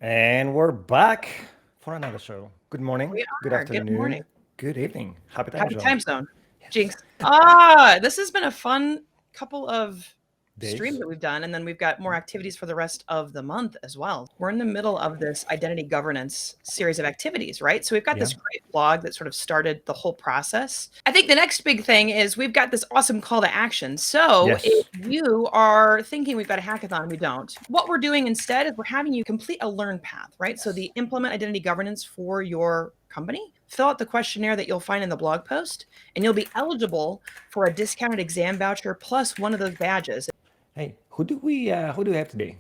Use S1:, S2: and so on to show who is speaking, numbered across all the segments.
S1: And we're back for another show. Good morning,
S2: We
S1: good
S2: are. Good
S1: afternoon,
S2: morning.
S1: good evening. Happy time
S2: Happy
S1: zone.
S2: time zone.
S1: Yes.
S2: Jinx. This has been a fun couple of streams
S1: Days.
S2: that we've done, and then we've got more activities for the rest of the month as well. We're in the middle of this identity governance series of activities, right? So we've got
S1: Yeah.
S2: this great blog that sort of started the whole process. I think the next big thing is we've got this awesome call to action. So if
S1: Yes.
S2: you are thinking we've got a hackathon, we don't. What we're doing instead is we're having you complete a learn path, right? So the implement identity governance for your company. Fill out the questionnaire that you'll find in the blog post, and you'll be eligible for a discounted exam voucher plus one of those badges.
S1: Hey, who do we have today?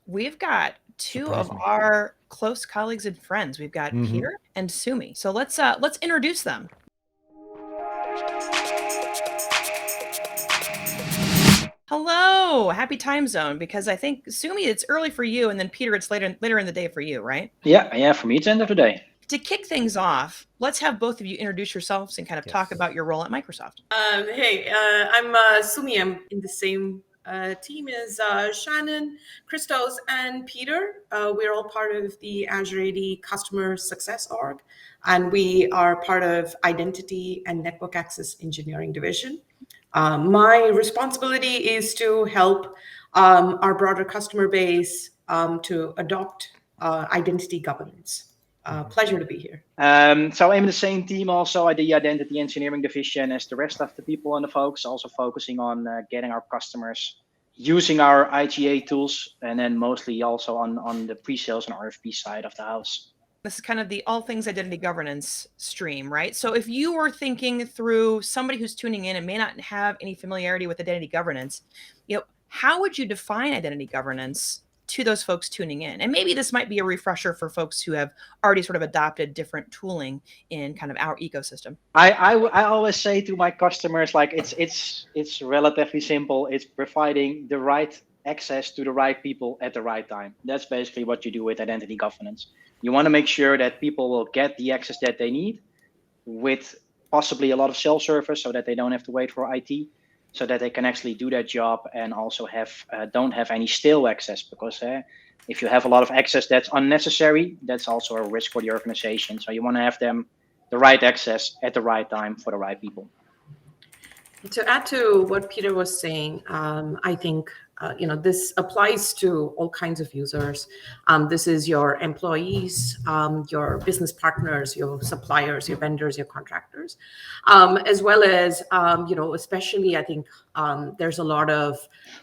S2: We've got two
S1: Surprise
S2: of
S1: me.
S2: our close colleagues and friends. We've got
S1: Mm-hmm.
S2: Peter and Sumi. So let's introduce them. Hello, happy time zone, because I think Sumi it's early for you, and then Peter it's later in the day for you, right?
S3: Yeah, for me it's end of the day.
S2: To kick things off, let's have both of you introduce yourselves and kind of talk
S1: Yes.
S2: about your role at Microsoft.
S4: I'm Sumi. I'm in the same team as Shannon, Christos, and Peter. We're all part of the Azure AD Customer Success Org, and we are part of Identity and Network Access Engineering Division. My responsibility is to help our broader customer base to adopt identity governance. Pleasure to be here.
S3: So I'm in the same team also at the Identity Engineering Division as the rest of the people and the folks, also focusing on getting our customers using our IGA tools, and then mostly also on the pre-sales and RFP side of the house.
S2: This is kind of the all things identity governance stream, right? So if you were thinking through somebody who's tuning in and may not have any familiarity with identity governance, how would you define identity governance to those folks tuning in? And maybe this might be a refresher for folks who have already sort of adopted different tooling in kind of our ecosystem.
S3: I always say to my customers, like it's relatively simple. It's providing the right access to the right people at the right time. That's basically what you do with identity governance. You want to make sure that people will get the access that they need with possibly a lot of self-service, so that they don't have to wait for IT, so that they can actually do their job and also don't have any stale access, because if you have a lot of access that's unnecessary, that's also a risk for the organization. So you want to have them the right access at the right time for the right people.
S4: To add to what Peter was saying, I think this applies to all kinds of users. This is your employees, your business partners, your suppliers, your vendors, your contractors, as well as especially I think there's a lot of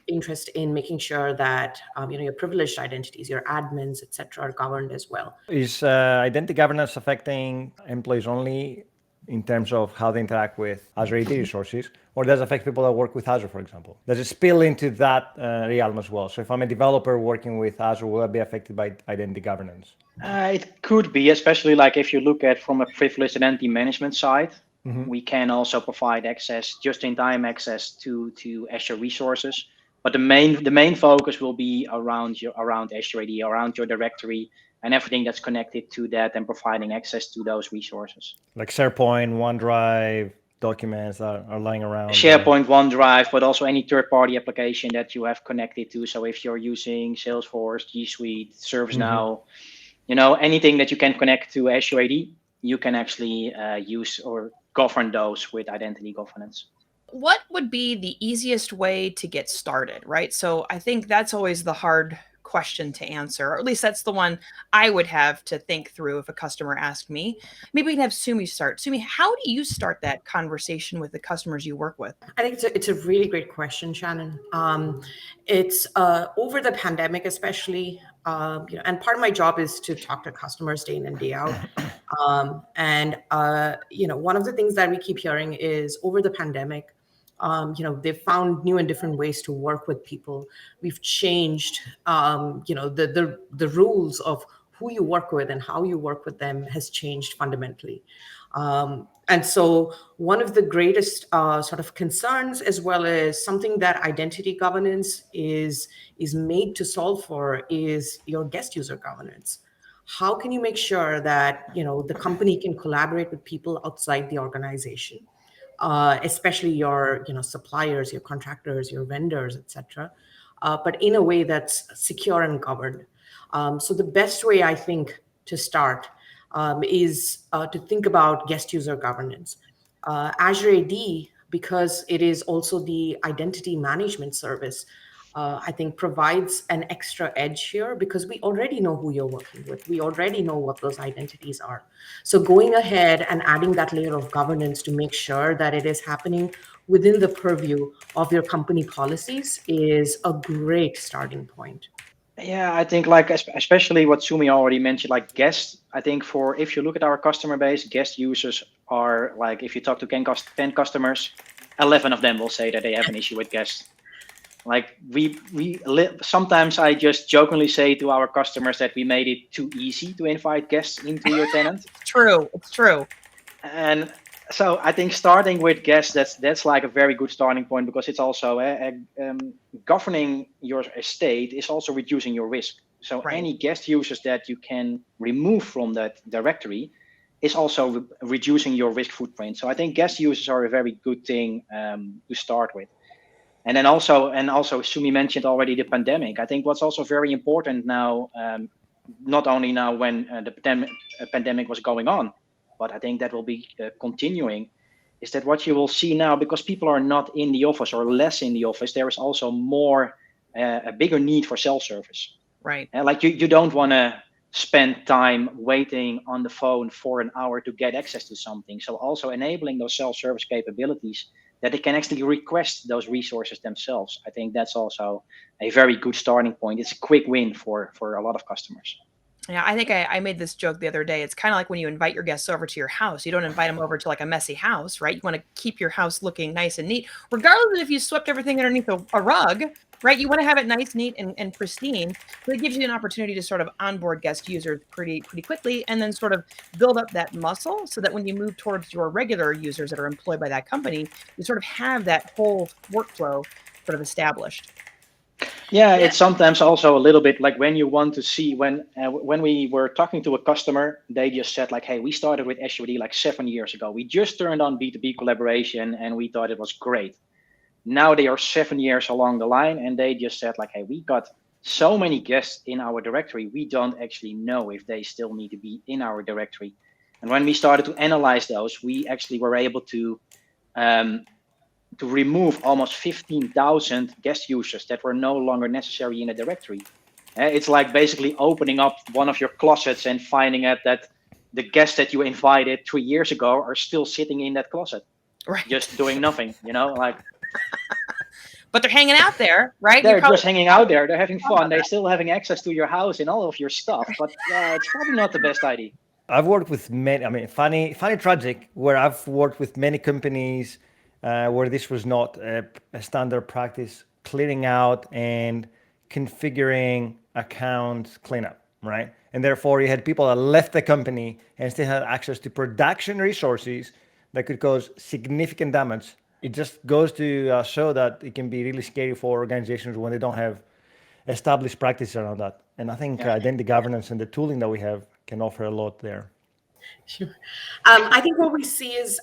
S4: interest in making sure that your privileged identities, your admins, etc., are governed as well.
S1: Is identity governance affecting employees only in terms of how they interact with Azure AD resources, or does it affect people that work with Azure, for example? Does it spill into that realm as well? So if I'm a developer working with Azure, will I be affected by identity governance?
S3: It could be, especially like if you look at from a privileged identity management side.
S1: Mm-hmm.
S3: We can also provide access, just-in-time access to Azure resources. But the main focus will be around Azure AD, around your directory, and everything that's connected to that, and providing access to those resources.
S1: Like SharePoint, OneDrive, documents that are lying around.
S3: SharePoint, OneDrive, but also any third-party application that you have connected to. So if you're using Salesforce, G Suite, ServiceNow, anything that you can connect to Azure AD, you can actually use or govern those with identity governance.
S2: What would be the easiest way to get started, right? So I think that's always the hard question to answer, or at least that's the one I would have to think through if a customer asked me. Maybe we can have Sumi start. Sumi, how do you start that conversation with the customers you work with?
S4: I think it's a really great question, Shannon. It's over the pandemic, especially, and part of my job is to talk to customers day in and day out. One of the things that we keep hearing is over the pandemic, they've found new and different ways to work with people. We've changed, the rules of who you work with and how you work with them has changed fundamentally. And so one of the greatest sort of concerns, as well as something that identity governance is made to solve for, is your guest user governance. How can you make sure that the company can collaborate with people outside the organization, especially your suppliers, your contractors, your vendors, etc., but in a way that's secure and governed. So the best way, I think, to start is to think about guest user governance. Azure AD, because it is also the identity management service, I think provides an extra edge here because we already know who you're working with. We already know what those identities are. So going ahead and adding that layer of governance to make sure that it is happening within the purview of your company policies is a great starting point.
S3: Yeah, I think like especially what Sumi already mentioned, like guests. I think if you look at our customer base, guest users are like, if you talk to 10 customers, 11 of them will say that they have an issue with guests. Like sometimes I just jokingly say to our customers that we made it too easy to invite guests into your tenant.
S2: True, it's true.
S3: And so I think starting with guests, that's like a very good starting point, because it's also governing your estate is also reducing your risk. So
S2: Right.
S3: any guest users that you can remove from that directory is also reducing your risk footprint. So I think guest users are a very good thing to start with. And then also Sumi mentioned already the pandemic. I think what's also very important now, not only now when the pandemic was going on, but I think that will be continuing, is that what you will see now, because people are not in the office or less in the office, there is also a bigger need for self-service.
S2: Right.
S3: Like you don't want to spend time waiting on the phone for an hour to get access to something. So also enabling those self-service capabilities that they can actually request those resources themselves. I think that's also a very good starting point. It's a quick win for a lot of customers.
S2: Yeah, I think I made this joke the other day. It's kind of like when you invite your guests over to your house. You don't invite them over to like a messy house, right? You want to keep your house looking nice and neat, regardless of if you swept everything underneath a rug, right? You want to have it nice, neat, and pristine. So it gives you an opportunity to sort of onboard guest users pretty quickly, and then sort of build up that muscle so that when you move towards your regular users that are employed by that company, you sort of have that whole workflow sort of established.
S3: Yeah, it's sometimes also a little bit like when you want to see when we were talking to a customer, they just said like, hey, we started with Azure AD like 7 years ago. We just turned on B2B collaboration and we thought it was great. Now they are 7 years along the line and they just said like, hey, we got so many guests in our directory, we don't actually know if they still need to be in our directory. And when we started to analyze those, we actually were able to remove almost 15,000 guest users that were no longer necessary in a directory. It's like basically opening up one of your closets and finding out that the guests that you invited 3 years ago are still sitting in that closet,
S2: right,
S3: just doing nothing, like.
S2: But they're hanging out there, right?
S3: They're just hanging out there. They're having fun. They're still having access to your house and all of your stuff. But it's probably not the best idea.
S1: I've worked with many, funny, tragic, where I've worked with many companies where this was not a standard practice, clearing out and configuring account cleanup, right? And therefore you had people that left the company and still had access to production resources that could cause significant damage. It just goes to show that it can be really scary for organizations when they don't have established practices around that. And I think identity governance and the tooling that we have can offer a lot there.
S4: Sure. I think what we see is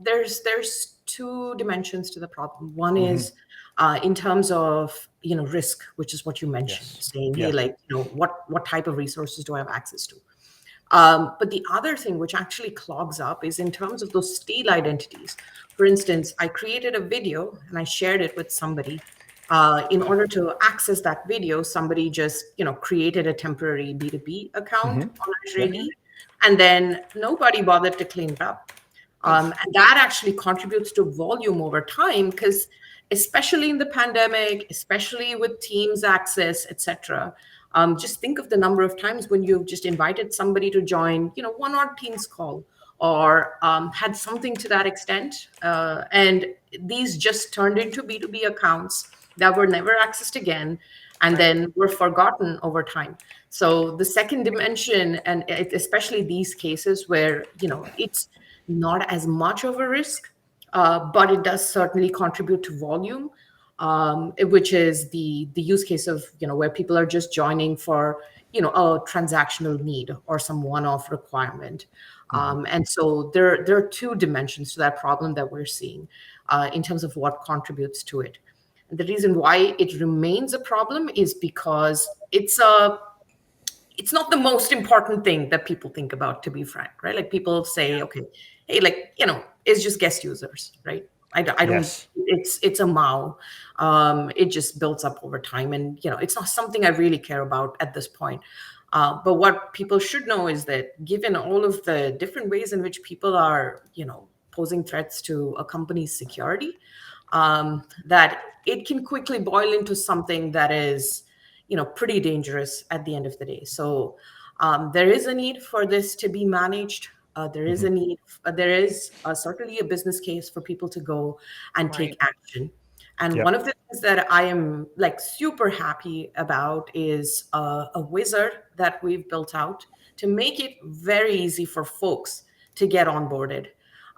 S4: there's two dimensions to the problem. One is in terms of risk, which is what you mentioned, saying, hey, like what type of resources do I have access to? But the other thing which actually clogs up is in terms of those stale identities. For instance, I created a video and I shared it with somebody. In order to access that video, somebody just created a temporary B2B account on Azure AD, and then nobody bothered to clean it up. And that actually contributes to volume over time, because especially in the pandemic, especially with Teams access, etc. Just think of the number of times when you've just invited somebody to join, one odd Teams call, or had something to that extent. And these just turned into B2B accounts that were never accessed again, and then were forgotten over time. So the second dimension, and especially these cases where, it's not as much of a risk, but it does certainly contribute to volume, which is the use case of where people are just joining for a transactional need or some one-off requirement. And so there are two dimensions to that problem that we're seeing in terms of what contributes to it. And the reason why it remains a problem is because it's a it's not the most important thing that people think about, to be frank, right? Like people say, okay, hey, like, it's just guest users, right? I don't,
S1: Yes.
S4: it's a MAU. It just builds up over time. And, it's not something I really care about at this point. But what people should know is that given all of the different ways in which people are, posing threats to a company's security, that it can quickly boil into something that is, pretty dangerous at the end of the day. So there is a need for this to be managed. There is a need. There is certainly a business case for people to go and take action. And
S1: Yep.
S4: one of the things that I am like super happy about is a wizard that we've built out to make it very easy for folks to get onboarded.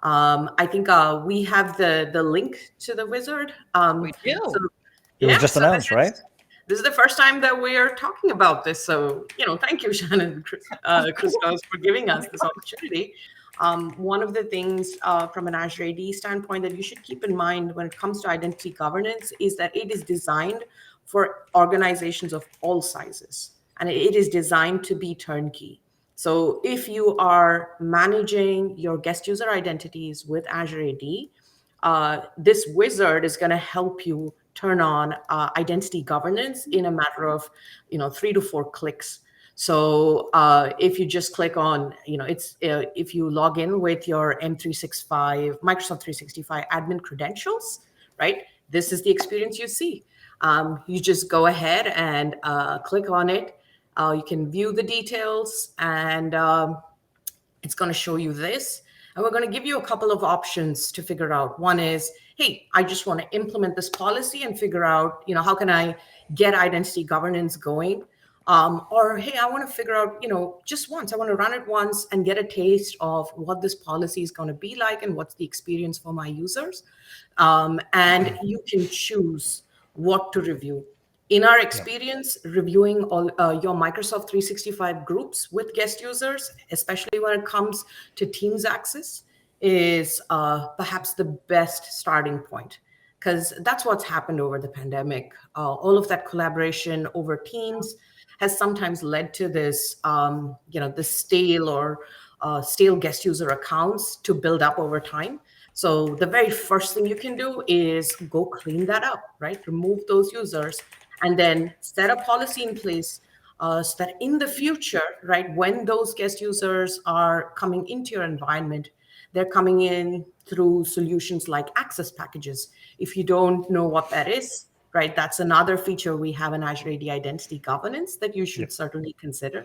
S4: I think we have the link to the wizard.
S2: We do.
S4: So,
S1: It was just
S4: so
S1: announced, right?
S4: this is the first time that we are talking about this. So, thank you, Shannon and Christos, for giving us this opportunity. One of the things from an Azure AD standpoint that you should keep in mind when it comes to identity governance is that it is designed for organizations of all sizes, and it is designed to be turnkey. So if you are managing your guest user identities with Azure AD, this wizard is going to help you turn on identity governance in a matter of 3 to 4 clicks. So if you just click on, if you log in with your M365, Microsoft 365 admin credentials, right? This is the experience you see. You just go ahead and click on it. You can view the details, and it's going to show you this. And we're going to give you a couple of options to figure out. One is, hey, I just want to implement this policy and figure out, how can I get identity governance going? Or, hey, I want to figure out, just once, I want to run it once and get a taste of what this policy is going to be like and what's the experience for my users. And you can choose what to review. In our experience, reviewing all your Microsoft 365 groups with guest users, especially when it comes to Teams access, is perhaps the best starting point, because that's what's happened over the pandemic. All of that collaboration over Teams has sometimes led to this, the stale guest user accounts to build up over time. So the very first thing you can do is go clean that up, right? Remove those users, and then set a policy in place so that in the future, right, when those guest users are coming into your environment, they're coming in through solutions like access packages. If you don't know what that is, right, that's another feature we have in Azure AD Identity Governance that you should certainly consider.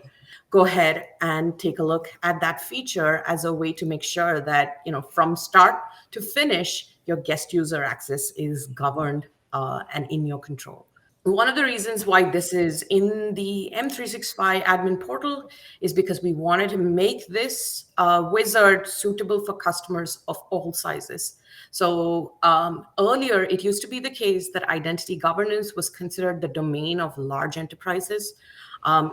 S4: Go ahead and take a look at that feature as a way to make sure that, from start to finish, your guest user access is governed and in your control. One of the reasons why this is in the M365 admin portal is because we wanted to make this wizard suitable for customers of all sizes. So earlier, it used to be the case that identity governance was considered the domain of large enterprises.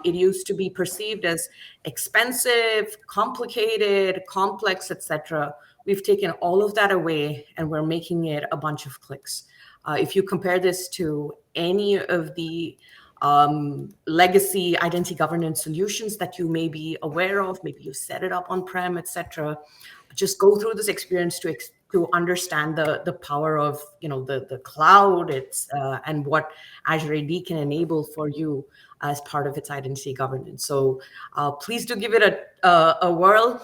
S4: It used to be perceived as expensive, complicated, complex, etc. We've taken all of that away, and we're making it a bunch of clicks. If you compare this to any of the legacy identity governance solutions that you may be aware of, maybe you set it up on-prem, etc., just go through this experience to understand the power of the cloud, and what Azure AD can enable for you as part of its identity governance. So please do give it a whirl,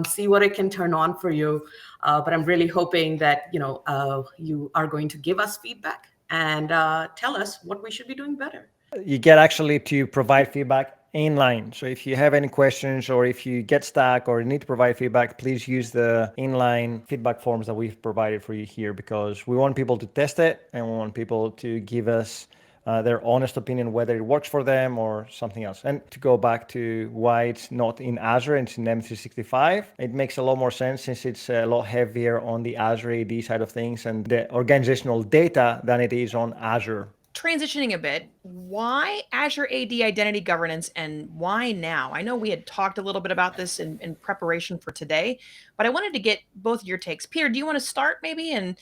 S4: see what it can turn on for you. But I'm really hoping that you are going to give us feedback and tell us what we should be doing better.
S1: You get actually to provide feedback inline. So if you have any questions, or if you get stuck or need to provide feedback, please use the inline feedback forms that we've provided for you here, because we want people to test it and we want people to give us their honest opinion, whether it works for them or something else. And to go back to why it's not in Azure and it's in M365, it makes a lot more sense since it's a lot heavier on the Azure AD side of things and the organizational data than it is on Azure.
S2: Transitioning a bit, why Azure AD Identity Governance and why now? I know we had talked a little bit about this in preparation for today, but I wanted to get both of your takes. Peter, do you want to start maybe and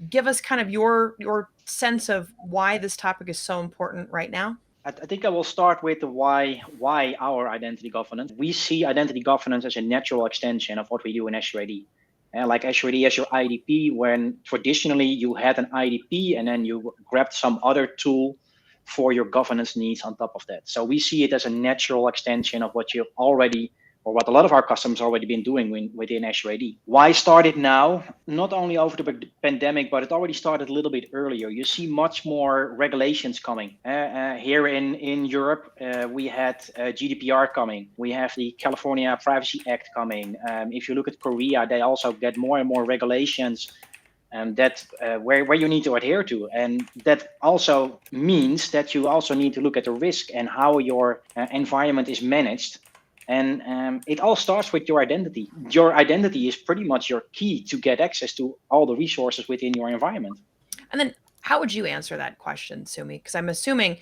S2: give us kind of your sense of why this topic is so important right now?
S3: I think I will start with the why our identity governance. We see identity governance as a natural extension of what we do in Azure AD. Like Azure AD, Azure IDP, when traditionally you had an IDP and then you grabbed some other tool for your governance needs on top of that. So we see it as a natural extension of what you already, or what a lot of our customers already been doing within Azure AD. Why start it now? Not only over the pandemic, but it already started a little bit earlier. You see much more regulations coming. Here in Europe, we had GDPR coming. We have the California Privacy Act coming. If you look at Korea, they also get more and more regulations that where you need to adhere to. And that also means that you also need to look at the risk and how your environment is managed. And it all starts with your identity. Your identity is pretty much your key to get access to all the resources within your environment.
S2: And then how would you answer that question, Sumi? Because I'm assuming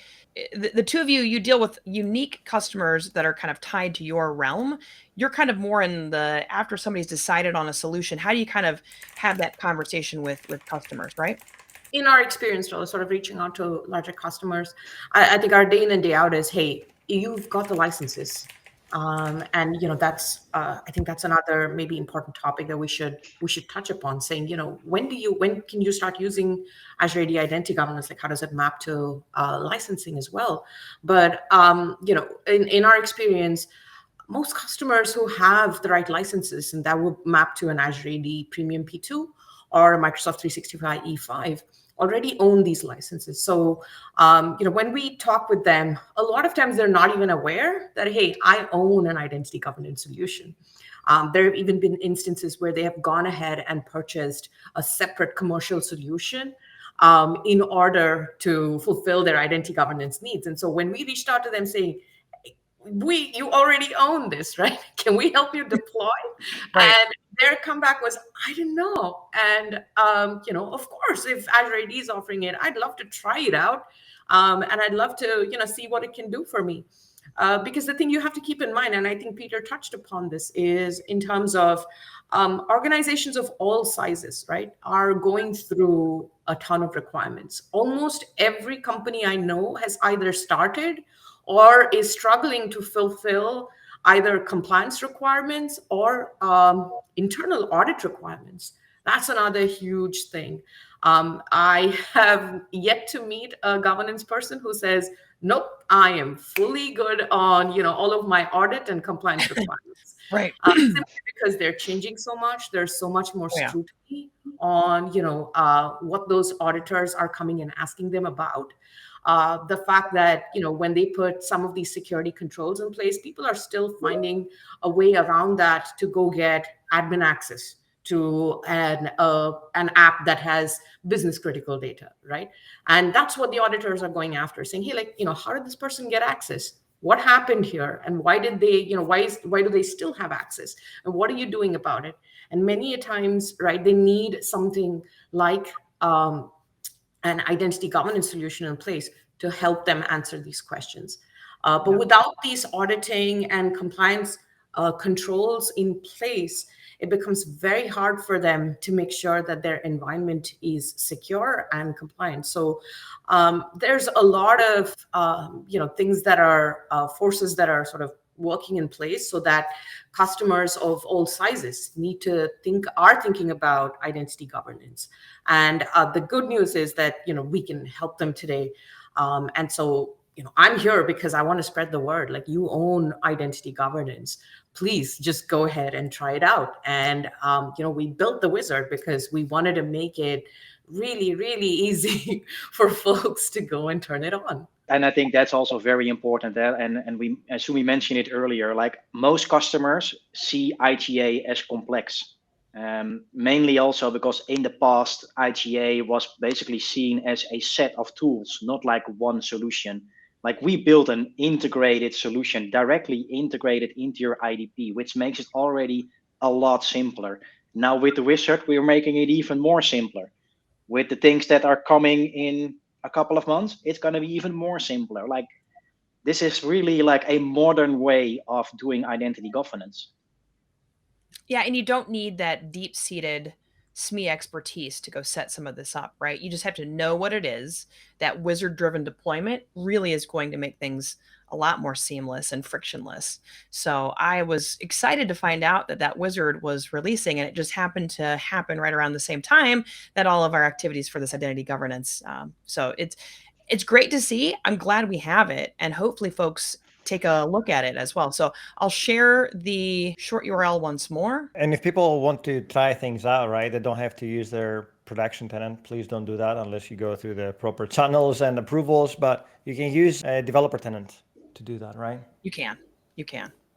S2: the two of you deal with unique customers that are kind of tied to your realm. You're kind of more in the, after somebody's decided on a solution, how do you kind of have that conversation with customers, right?
S4: In our experience, sort of reaching out to larger customers, I think our day in and day out is, hey, you've got the licenses. And that's I think that's another maybe important topic that we should touch upon, saying, when can you start using Azure AD Identity Governance? Like, how does it map to licensing as well? But in our experience, most customers who have the right licenses, and that will map to an Azure AD Premium P2 or a Microsoft 365 E5, already own these licenses. So, when we talk with them, a lot of times they're not even aware that, hey, I own an identity governance solution. There have even been instances where they have gone ahead and purchased a separate commercial solution in order to fulfill their identity governance needs. And so when we reached out to them saying, you already own this, right? Can we help you deploy?
S2: Right.
S4: And their comeback was, I didn't know. And, of course, if Azure AD is offering it, I'd love to try it out. And I'd love to, see what it can do for me. Because the thing you have to keep in mind, and I think Peter touched upon this, is in terms of organizations of all sizes, right, are going through a ton of requirements. Almost every company I know has either started or is struggling to fulfill either compliance requirements or internal audit requirements. That's another huge thing. I have yet to meet a governance person who says, nope, I am fully good on all of my audit and compliance requirements.
S2: Right.
S4: Simply because they're changing so much. There's so much more scrutiny on what those auditors are coming and asking them about. The fact that, when they put some of these security controls in place, people are still finding a way around that to go get admin access to an app that has business critical data, right? And that's what the auditors are going after, saying, hey, how did this person get access? What happened here? And why did they, why do they still have access? And what are you doing about it? And many a times, right, they need something like an identity governance solution in place to help them answer these questions. But without these auditing and compliance controls in place, it becomes very hard for them to make sure that their environment is secure and compliant. So there's a lot of things that are forces that are sort of working in place so that customers of all sizes are thinking about identity governance. And the good news is that we can help them today. And so I'm here because I want to spread the word. Like, you own identity governance. Please just go ahead and try it out. And we built the wizard because we wanted to make it really, really easy for folks to go and turn it on.
S3: And I think that's also very important. And we, as we mentioned it earlier, like, most customers see IGA as complex. Mainly also because in the past, IGA was basically seen as a set of tools, not like one solution. Like, we built an integrated solution, directly integrated into your IDP, which makes it already a lot simpler. Now with the wizard, we're making it even more simpler. With the things that are coming in a couple of months, it's going to be even more simpler. Like, this is really like a modern way of doing identity governance.
S2: Yeah, and you don't need that deep-seated SME expertise to go set some of this up, right? You just have to know what it is. That wizard-driven deployment really is going to make things a lot more seamless and frictionless. So I was excited to find out that that wizard was releasing, and it just happened to happen right around the same time that all of our activities for this identity governance. So it's great to see. I'm glad we have it, and hopefully folks take a look at it as well. So I'll share the short URL once more.
S1: And if people want to try things out, right, they don't have to use their production tenant. Please don't do that unless you go through the proper channels and approvals, but you can use a developer tenant to do that, right?
S2: You can.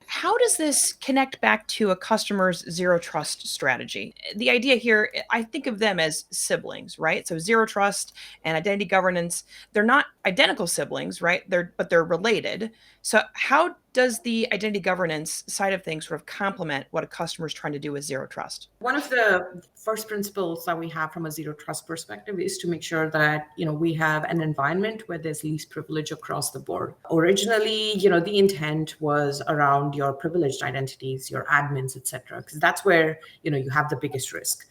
S2: How does this connect back to a customer's zero trust strategy? The idea here, I think of them as siblings, right? So zero trust and identity governance, they're not identical siblings, right? But they're related. So how does the identity governance side of things sort of complement what a customer is trying to do with zero trust?
S4: One of the first principles that we have from a zero trust perspective is to make sure that, we have an environment where there's least privilege across the board. Originally, the intent was around your privileged identities, your admins, et cetera, because that's where, you have the biggest risk.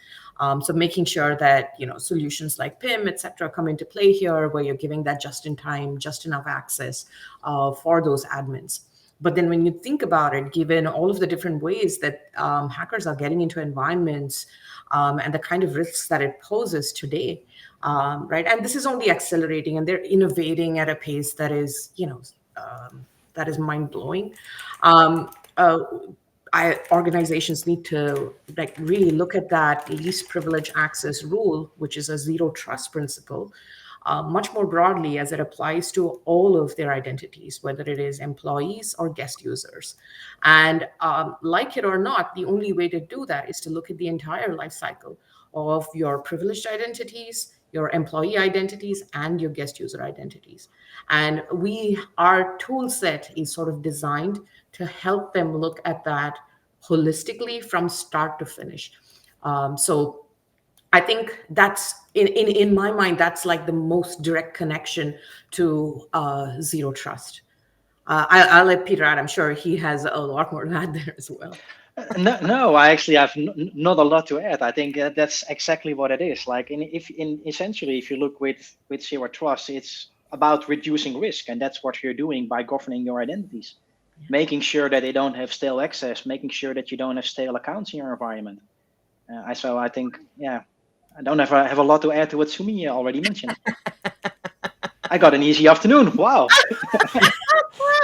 S4: So making sure that, solutions like PIM, et cetera, come into play here, where you're giving that just in time, just enough access for those admins. But then when you think about it, given all of the different ways that hackers are getting into environments and the kind of risks that it poses today, right? And this is only accelerating, and they're innovating at a pace that is, that is mind-blowing. Organizations need to really look at that least privilege access rule, which is a zero trust principle, much more broadly as it applies to all of their identities, whether it is employees or guest users. And like it or not, the only way to do that is to look at the entire life cycle of your privileged identities, your employee identities, and your guest user identities. And our tool set is sort of designed to help them look at that holistically from start to finish. So I think that's in my mind, that's like the most direct connection to zero trust. I'll let Peter add. I'm sure he has a lot more to add there as well.
S3: No, I actually have not a lot to add. I think that's exactly what it is. Essentially, if you look with zero trust, it's about reducing risk, and that's what you're doing by governing your identities, making sure that they don't have stale access, making sure that you don't have stale accounts in your environment. So I think, I don't have a lot to add to what Sumi already mentioned. I got an easy afternoon. Wow.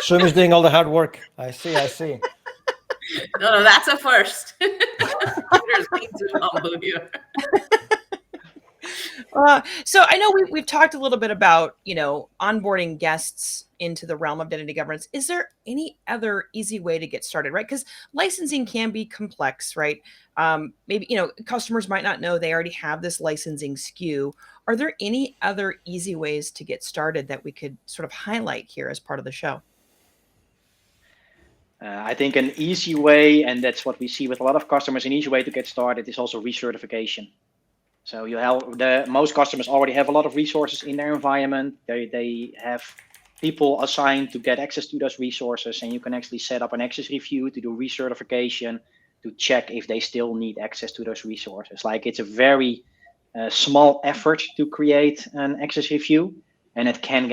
S1: Sumi's doing all the hard work. I see.
S4: No, that's a first. Peter's being too humble here.
S2: So I know we've talked a little bit about, onboarding guests into the realm of identity governance. Is there any other easy way to get started, right? Because licensing can be complex, right? Maybe, customers might not know they already have this licensing SKU. Are there any other easy ways to get started that we could sort of highlight here as part of the show?
S3: I think an easy way, and that's what we see with a lot of customers, an easy way to get started is also recertification. So most customers already have a lot of resources in their environment. They have people assigned to get access to those resources, and you can actually set up an access review to do recertification to check if they still need access to those resources. It's a very small effort to create an access review, and it can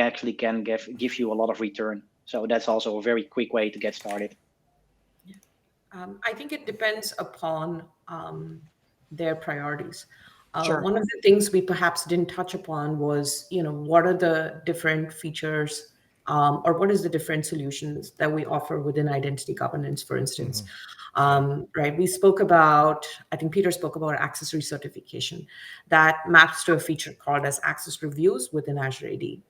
S3: give you a lot of return. So that's also a very quick way to get started.
S4: I think it depends upon their priorities.
S2: Sure.
S4: One of the things we perhaps didn't touch upon was, what are the different features or what is the different solutions that we offer within identity governance, for instance. Right? We spoke about, I think Peter spoke about access recertification that maps to a feature called as access reviews within Azure AD.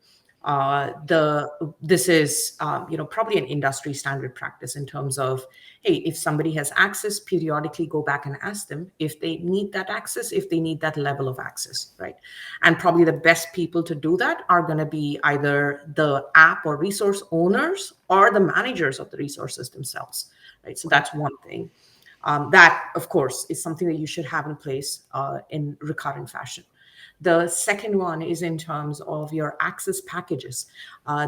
S4: This is probably an industry standard practice in terms of, hey, if somebody has access, periodically go back and ask them if they need that access, if they need that level of access, right? And probably the best people to do that are going to be either the app or resource owners or the managers of the resources themselves, right? So that's one thing. That, of course, is something that you should have in place in recurrent fashion. The second one is in terms of your access packages.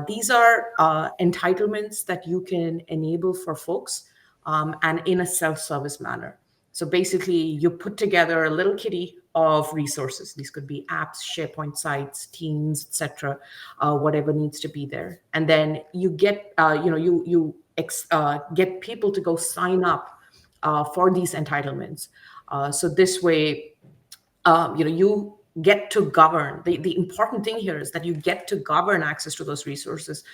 S4: These are entitlements that you can enable for folks and in a self-service manner. So basically, you put together a little kitty of resources. These could be apps, SharePoint sites, Teams, etc., whatever needs to be there. And then you get, get people to go sign up for these entitlements. So this way, you get to govern. The important thing here is that you get to govern access to those resources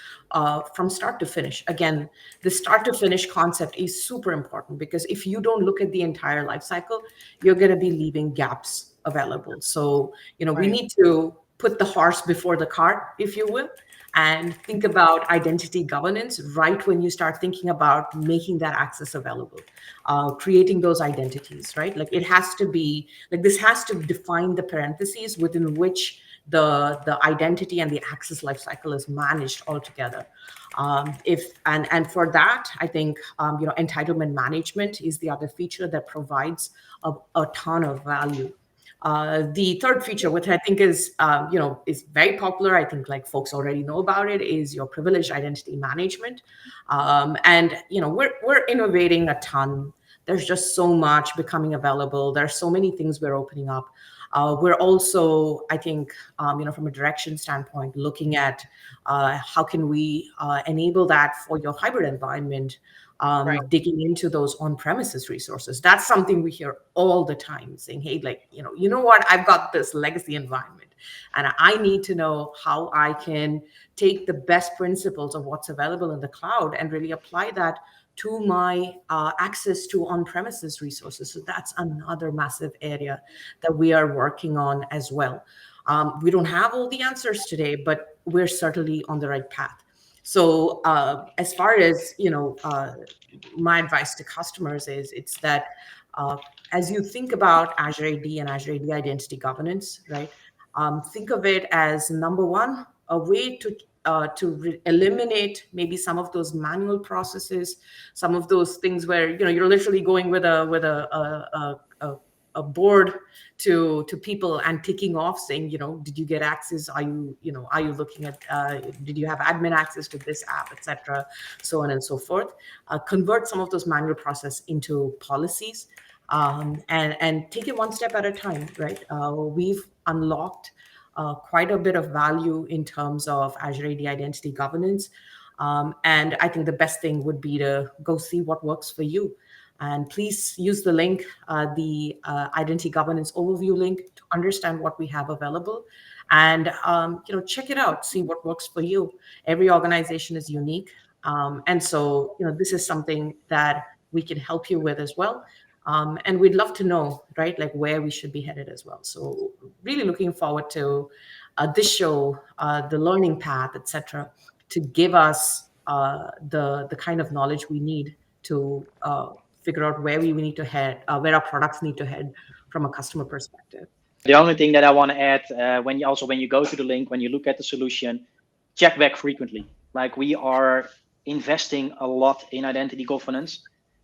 S4: from start to finish. Again, the start to finish concept is super important, because if you don't look at the entire life cycle, you're going to be leaving gaps available. So, we need to put the horse before the cart, if you will, and think about identity governance right when you start thinking about making that access available, creating those identities, right? Like it has to be like this has to define the parentheses within which the identity and the access lifecycle is managed altogether. And for that, I think entitlement management is the other feature that provides a ton of value. The third feature, which I think is very popular, I think like folks already know about it, is your privileged identity management. And we're innovating a ton. There's just so much becoming available. There's so many things we're opening up. We're also, I think, from a direction standpoint, looking at how can we enable that for your hybrid environment. Digging into those on-premises resources. That's something we hear all the time, saying, hey, like, you know what, I've got this legacy environment and I need to know how I can take the best principles of what's available in the cloud and really apply that to my access to on-premises resources. So that's another massive area that we are working on as well. We don't have all the answers today, but we're certainly on the right path. So as far as, my advice to customers is it's that as you think about Azure AD and Azure AD Identity Governance, right, think of it as, number one, a way to eliminate maybe some of those manual processes, some of those things where, you're literally going with a board to people and ticking off saying, did you get access? Are you looking at, did you have admin access to this app, etc., so on and so forth. Convert some of those manual process into policies, and take it one step at a time, right? We've unlocked quite a bit of value in terms of Azure AD Identity Governance. And I think the best thing would be to go see what works for you. And please use the link, the Identity Governance Overview link, to understand what we have available. And check it out, see what works for you. Every organization is unique. And so this is something that we can help you with as well. And we'd love to know, right, like where we should be headed as well. So really looking forward to this show, the learning path, etc., to give us the kind of knowledge we need to figure out where we need to head, where our products need to head from a customer perspective.
S3: The only thing that I want to add, when you go to the link, when you look at the solution, check back frequently. Like, we are investing a lot in identity governance.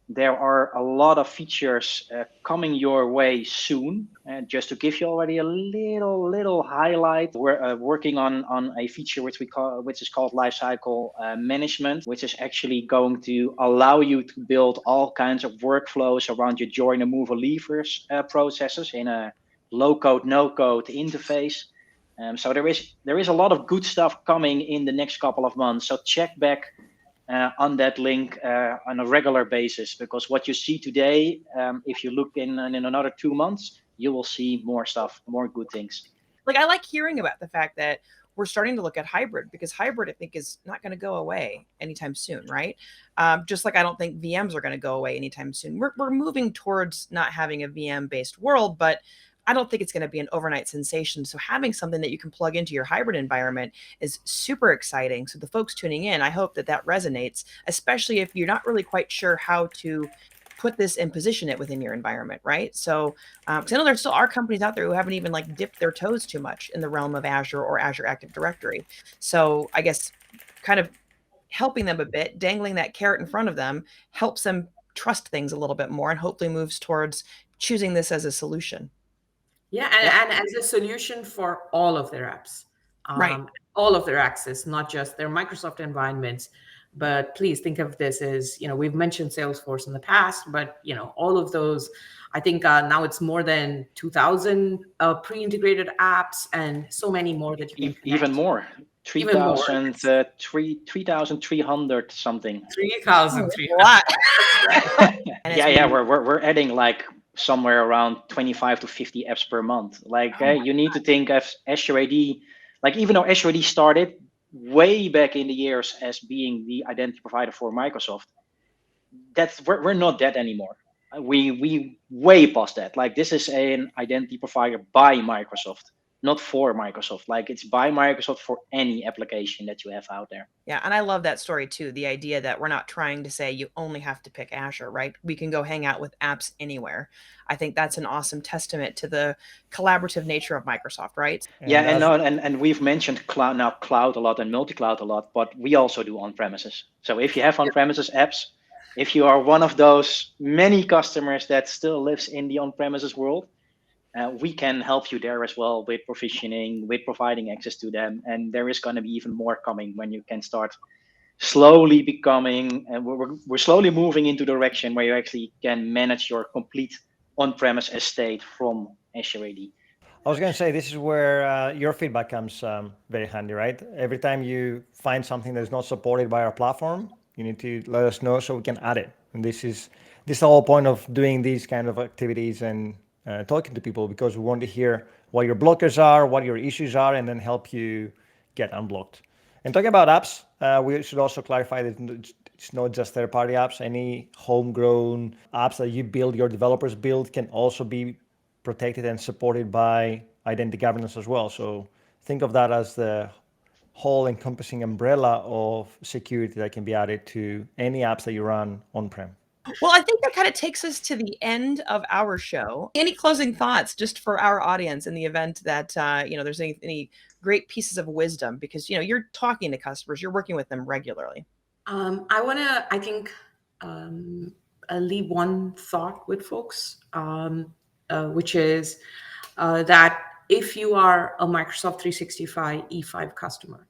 S3: There are a lot of features coming your way soon. And just to give you already a little highlight, we're working on a feature which is called lifecycle management, which is actually going to allow you to build all kinds of workflows around your joiner, mover, leavers processes in a low-code, no-code interface. So there is a lot of good stuff coming in the next couple of months. So check back on that link on a regular basis, because what you see today, if you look in another 2 months, you will see more stuff, more good things.
S2: Like, I like hearing about the fact that we're starting to look at hybrid, because hybrid, I think, is not going to go away anytime soon, right? Just like I don't think VMs are going to go away anytime soon. We're moving towards not having a VM-based world, but I don't think it's going to be an overnight sensation. So having something that you can plug into your hybrid environment is super exciting. So the folks tuning in, I hope that resonates, especially if you're not really quite sure how to put this and position it within your environment, right? So, because I know there still are companies out there who haven't even like dipped their toes too much in the realm of Azure or Azure Active Directory. So I guess kind of helping them a bit, dangling that carrot in front of them, helps them trust things a little bit more, and hopefully moves towards choosing this as a solution.
S4: Yeah, and as a solution for all of their apps,
S2: right?
S4: All of their access, not just their Microsoft environments, But please think of this as, we've mentioned Salesforce in the past, but all of those, I think now it's more than 2,000 pre-integrated apps and so many more that you can connect.
S3: Even more. 3,300 something.
S4: 3,300.
S2: A lot.
S3: Yeah, we're adding like somewhere around 25 to 50 apps per month. You need to think of Azure AD, even though Azure AD started way back in the years as being the identity provider for Microsoft, we're not that anymore. We way past that. This is an identity provider by Microsoft, not for Microsoft. It's by Microsoft for any application that you have out there.
S2: Yeah, and I love that story too. The idea that we're not trying to say you only have to pick Azure, right? We can go hang out with apps anywhere. I think that's an awesome testament to the collaborative nature of Microsoft, right?
S3: And we've mentioned cloud a lot and multi-cloud a lot, but we also do on-premises. So if you have on-premises apps, if you are one of those many customers that still lives in the on-premises world, we can help you there as well with provisioning, with providing access to them. And there is going to be even more coming when you can start slowly becoming, and we're slowly moving into the direction where you actually can manage your complete on-premise estate from Azure AD.
S1: I was going to say, this is where your feedback comes very handy, right? Every time you find something that is not supported by our platform, you need to let us know so we can add it. And this is the whole point of doing these kind of activities and talking to people, because we want to hear what your blockers are, what your issues are, and then help you get unblocked. And talking about apps, we should also clarify that it's not just third-party apps. Any homegrown apps that you build, your developers build, can also be protected and supported by identity governance as well. So think of that as the whole encompassing umbrella of security that can be added to any apps that you run on-prem.
S2: Well, I think that kind of takes us to the end of our show. Any closing thoughts just for our audience in the event that, there's any great pieces of wisdom, because, you're talking to customers, you're working with them regularly.
S4: I want to, leave one thought with folks, which is that if you are a Microsoft 365 E5 customer,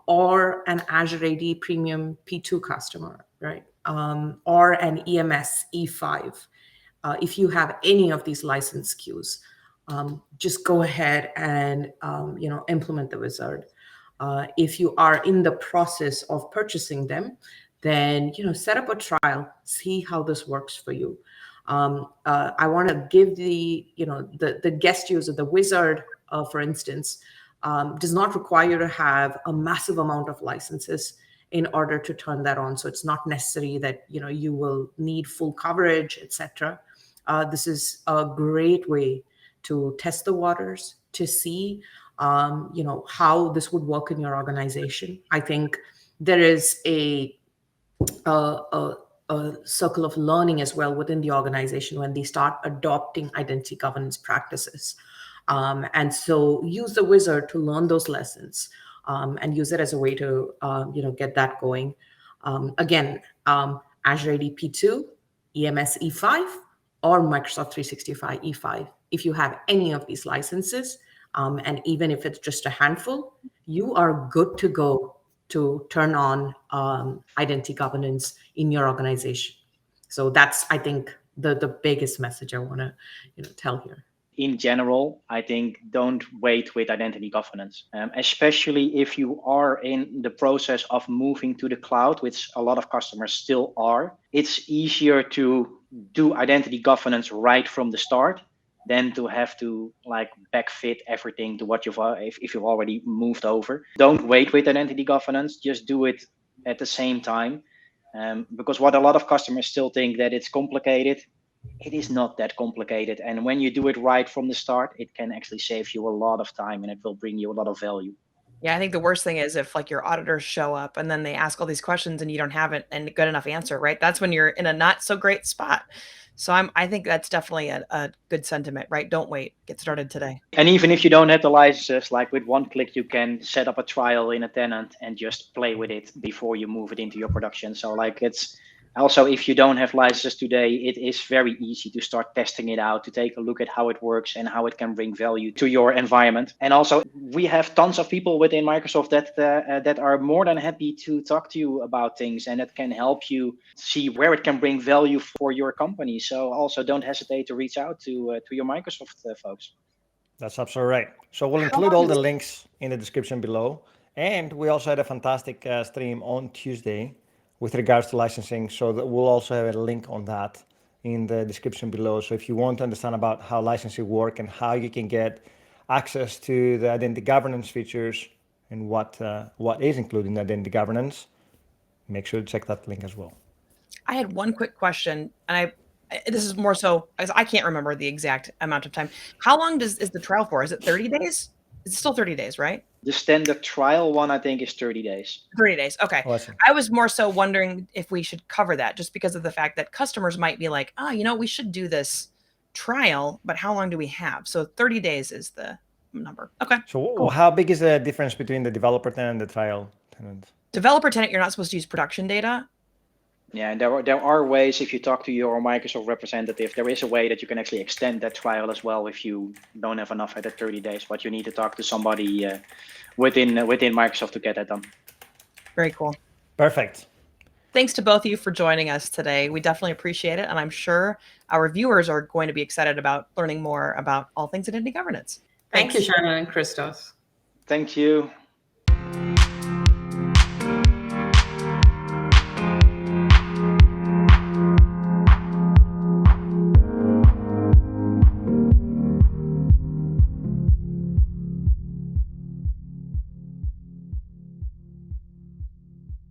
S4: or an Azure AD Premium P2 customer, right? Or an EMS E5, if you have any of these license SKUs, just go ahead and implement the wizard. If you are in the process of purchasing them, then set up a trial, see how this works for you. I want to give the guest user, the wizard, for instance, does not require you to have a massive amount of licenses in order to turn that on. So it's not necessary that you will need full coverage, etc. This is a great way to test the waters, to see how this would work in your organization. I think there is a circle of learning as well within the organization when they start adopting identity governance practices. And so use the wizard to learn those lessons, and use it as a way to get that going. Again, Azure AD P2, EMS E5, or Microsoft 365 E5. If you have any of these licenses, and even if it's just a handful, you are good to go to turn on identity governance in your organization. So that's, I think, the biggest message I want to tell here.
S3: In general, I think don't wait with identity governance, especially if you are in the process of moving to the cloud, which a lot of customers still are. It's easier to do identity governance right from the start than to have to backfit everything to what if you've already moved over. Don't wait with identity governance, just do it at the same time. Because what a lot of customers still think that it's complicated, it is not that complicated. And when you do it right from the start, it can actually save you a lot of time and it will bring you a lot of value.
S2: Yeah, I think the worst thing is if your auditors show up and then they ask all these questions and you don't have it and a good enough answer, right? That's when you're in a not so great spot. So I think that's definitely a good sentiment, right? Don't wait, get started today.
S3: And even if you don't have the licenses, with one click, you can set up a trial in a tenant and just play with it before you move it into your production. So Also, if you don't have licenses today, it is very easy to start testing it out, to take a look at how it works and how it can bring value to your environment. And also, we have tons of people within Microsoft that are more than happy to talk to you about things and that can help you see where it can bring value for your company. So also don't hesitate to reach out to your Microsoft folks.
S1: That's absolutely right. So we'll include all the links in the description below. And we also had a fantastic stream on Tuesday with regards to licensing. So that we'll also have a link on that in the description below. So if you want to understand about how licensing work and how you can get access to the identity governance features and what is included in identity governance, make sure to check that link as well.
S2: I had one quick question, and this is more so as I can't remember the exact amount of time. How long is the trial for? Is it 30 days? It's still 30 days, right?
S3: The standard trial one, I think, is 30 days.
S2: 30 days. Okay.
S1: Awesome.
S2: I was more so wondering if we should cover that just because of the fact that customers might be like, we should do this trial, but how long do we have? So 30 days is the number. Okay.
S1: So
S2: cool.
S1: How big is the difference between the developer tenant and the trial tenant?
S2: Developer tenant, you're not supposed to use production data.
S3: Yeah, and there are ways, if you talk to your Microsoft representative, there is a way that you can actually extend that trial as well if you don't have enough at the 30 days, but you need to talk to somebody within Microsoft to get that done.
S2: Very cool.
S1: Perfect.
S2: Thanks to both of you for joining us today. We definitely appreciate it, and I'm sure our viewers are going to be excited about learning more about all things identity governance.
S4: Thank you, Shannon and Christos.
S3: Thank you.